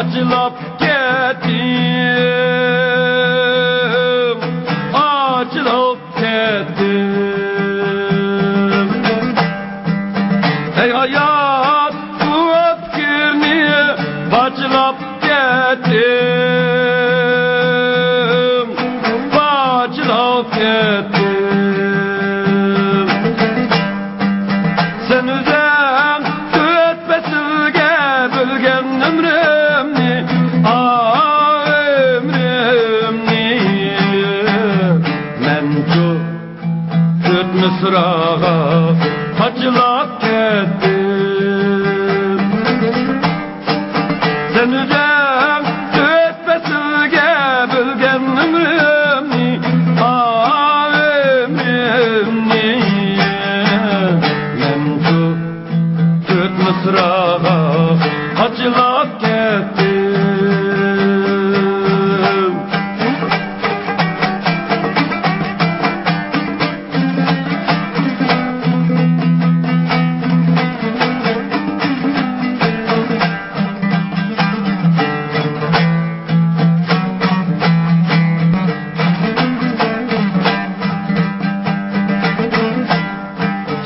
acılap kettim, acılap kettim. Ey hayat bu öpkürni bacılap kettim, bacılap kettim. Sen üzem ötmesilge bölgen ömrümni, ömrümni. Men şu ötme sırağa acılap kettim. Sen üzem ötmesilge bölgen ömrümni, ömrümni. Men şu ötme sırağa acılap kettim.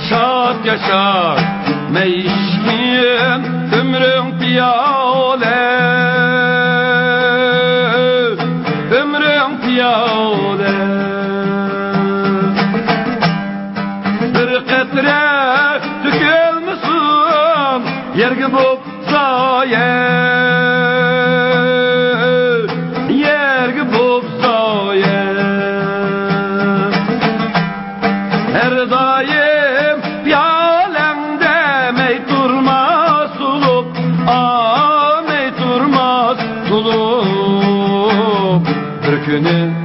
Şad yaşa meyişkim ömrüm piyale, ömrüm piyale. Bir qetre tükülmüşsün yergi bop zaye, yergi bop zaye. Her daim piyalende mey durmaz sulup, mey durmaz sulup. Bir günü